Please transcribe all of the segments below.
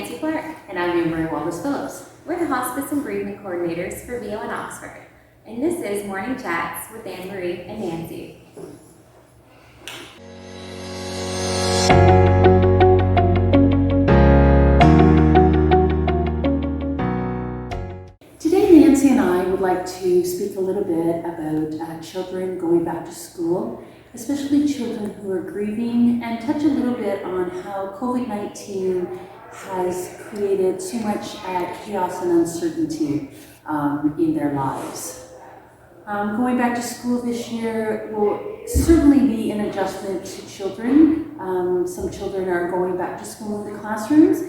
Nancy Clark. And I'm Anne-Marie Wallace-Phillips. We're the Hospice and Grieving Coordinators for VO in Oxford. And this is Morning Chats with Anne-Marie and Nancy. Today, Nancy and I would like to speak a little bit about children going back to school, especially children who are grieving, and touch a little bit on how COVID-19 has created too much chaos and uncertainty in their lives. Going back to school this year will certainly be an adjustment to children. Some children are going back to school in the classrooms,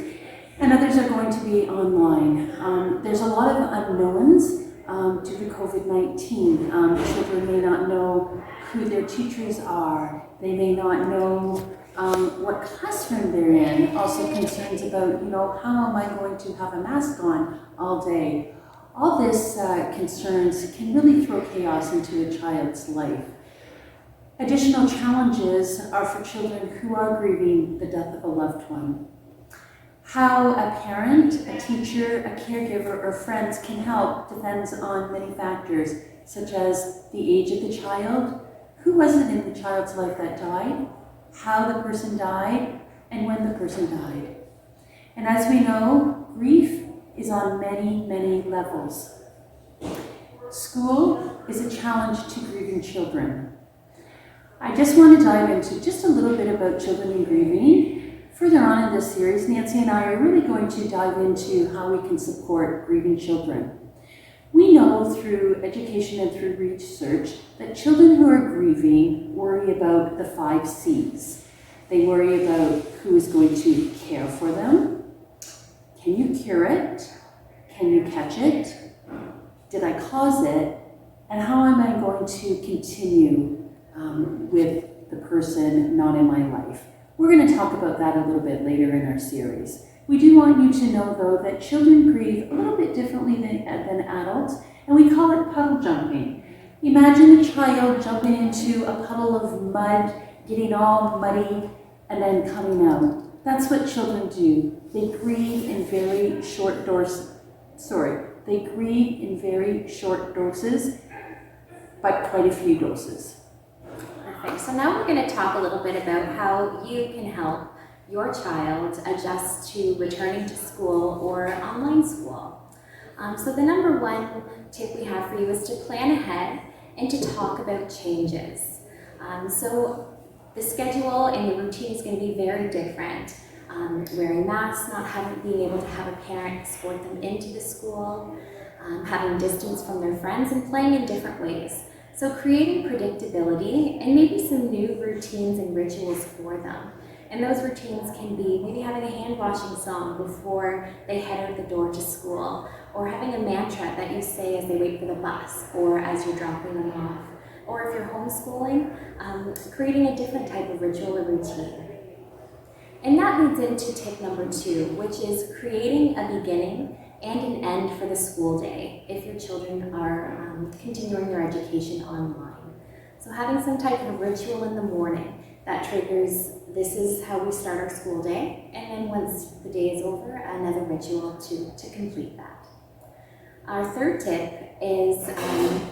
and others are going to be online. There's a lot of unknowns due to COVID-19. Children may not know who their teachers are. They may not know what classroom they're in. Also concerns about, how am I going to have a mask on all day? All this concerns can really throw chaos into a child's life. Additional challenges are for children who are grieving the death of a loved one. How a parent, a teacher, a caregiver, or friends can help depends on many factors, such as the age of the child, who was it in the child's life that died, how the person died, and when the person died. And as we know, grief is on many, many levels. School is a challenge to grieving children. I just want to dive into just a little bit about children and grieving. Further on in this series, Nancy and I are really going to dive into how we can support grieving children. We know through education and through research that children who are grieving worry about the 5 C's. They worry about who is going to care for them. Can you cure it? Can you catch it? Did I cause it? And how am I going to continue with the person not in my life? We're going to talk about that a little bit later in our series. We do want you to know, though, that children grieve a little bit differently than adults, and we call it puddle jumping. Imagine a child jumping into a puddle of mud, getting all muddy, and then coming out. That's what children do. They grieve in very short doses, but quite a few doses. Perfect. So now we're going to talk a little bit about how you can help your child adjust to returning to school or online school. So the number one tip we have for you is to plan ahead and to talk about changes. So the schedule and the routine is going to be very different. Wearing masks, not being able to have a parent escort them into the school, having distance from their friends, and playing in different ways. So creating predictability and maybe some new routines and rituals for them. And those routines can be maybe having a hand washing song before they head out the door to school, or having a mantra that you say as they wait for the bus or as you're dropping them off. Or if you're homeschooling, creating a different type of ritual or routine. And that leads into tip number 2, which is creating a beginning and an end for the school day if your children are continuing their education online. So having some type of ritual in the morning that triggers, this is how we start our school day, and then once the day is over, another ritual to complete that. Our third tip is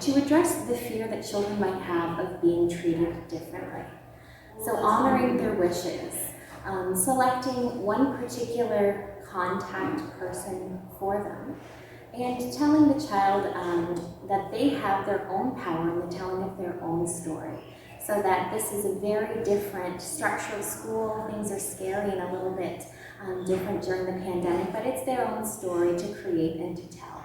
to address the fear that children might have of being treated differently. So honoring their wishes, selecting one particular contact person for them, and telling the child that they have their own power in the telling of their own story. So that this is a very different structure of school. Things are scary and a little bit different during the pandemic, but it's their own story to create and to tell.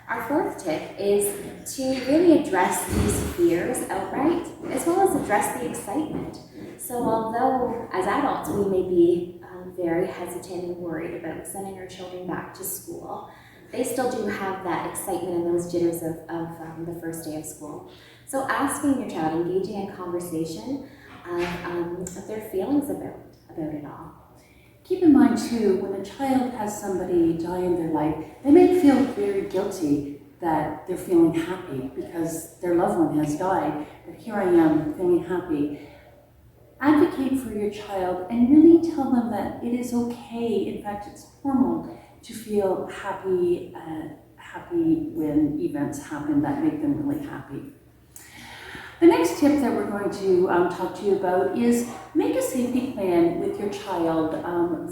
Our fourth tip is to really address these fears outright, as well as address the excitement. So although as adults we may be very hesitant and worried about sending our children back to school, they still do have that excitement and those jitters of the first day of school. So asking your child, engaging in conversation of their feelings about it all. Keep in mind too, when a child has somebody die in their life, they may feel very guilty that they're feeling happy because their loved one has died, but here I am feeling happy. Advocate for your child and really tell them that it is okay, in fact it's normal, to feel happy when events happen that make them really happy. The next tip that we're going to talk to you about is make a safety plan with your child,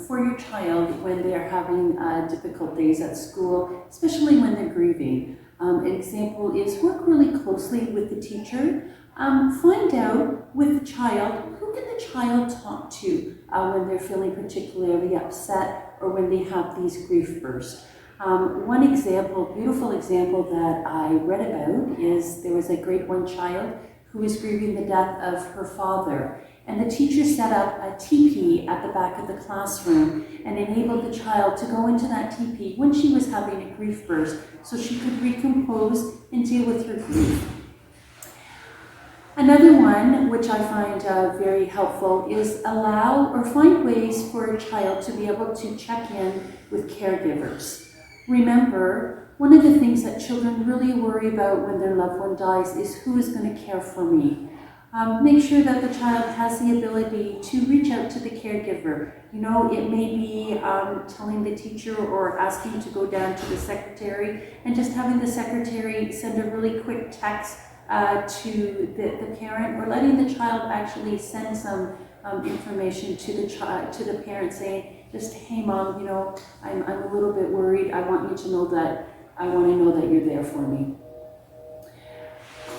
for your child when they're having difficult days at school, especially when they're grieving. An example is work really closely with the teacher. Find out with the child, who can the child talk to when they're feeling particularly upset or when they have these grief bursts. One example, beautiful example that I read about is there was a grade 1 child who was grieving the death of her father. And the teacher set up a teepee at the back of the classroom and enabled the child to go into that teepee when she was having a grief burst so she could recompose and deal with her grief. Another one, which I find very helpful, is allow or find ways for a child to be able to check in with caregivers. Remember, one of the things that children really worry about when their loved one dies is who is going to care for me. Make sure that the child has the ability to reach out to the caregiver. You know, it may be telling the teacher or asking to go down to the secretary and just having the secretary send a really quick text to the parent, or letting the child actually send some information to the parent saying, just, hey mom, you know, I'm a little bit worried. I want you to know that I want to know that you're there for me.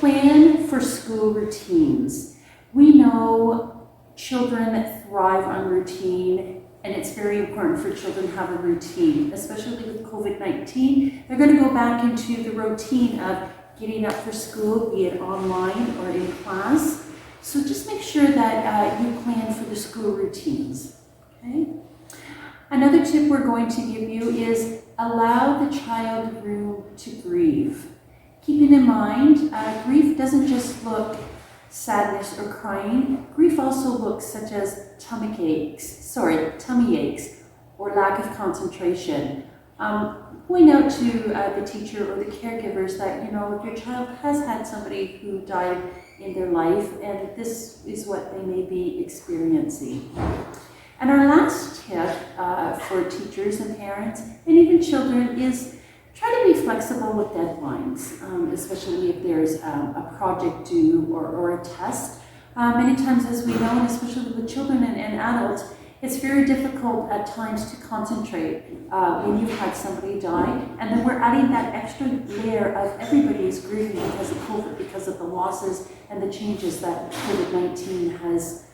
Plan for school routines. We know children thrive on routine, and it's very important for children to have a routine, especially with COVID-19. They're going to go back into the routine of getting up for school, be it online or in class. So just make sure that you plan for the school routines. Okay? Another tip we're going to give you is allow the child room to grieve. Keeping in mind, grief doesn't just look sadness or crying. Grief also looks such as tummy aches or lack of concentration. Point out to the teacher or the caregivers that, you know, your child has had somebody who died in their life, and this is what they may be experiencing. And our last tip for teachers and parents and even children is try to be flexible with deadlines, especially if there's a project due or a test. Many times, as we know, and especially with children and adults, it's very difficult at times to concentrate when you've had somebody die, and then we're adding that extra layer of everybody is grieving because of COVID, because of the losses and the changes that COVID-19 has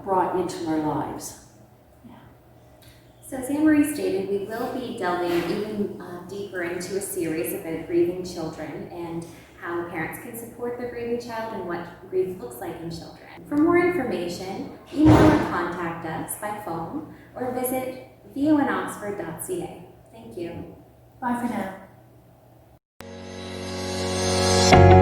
brought into our lives. So as Anne-Marie stated, we will be delving even deeper into a series about grieving children and how parents can support their grieving child and what grief looks like in children. For more information, email or contact us by phone or visit voinoxford.ca. Thank you. Bye for now.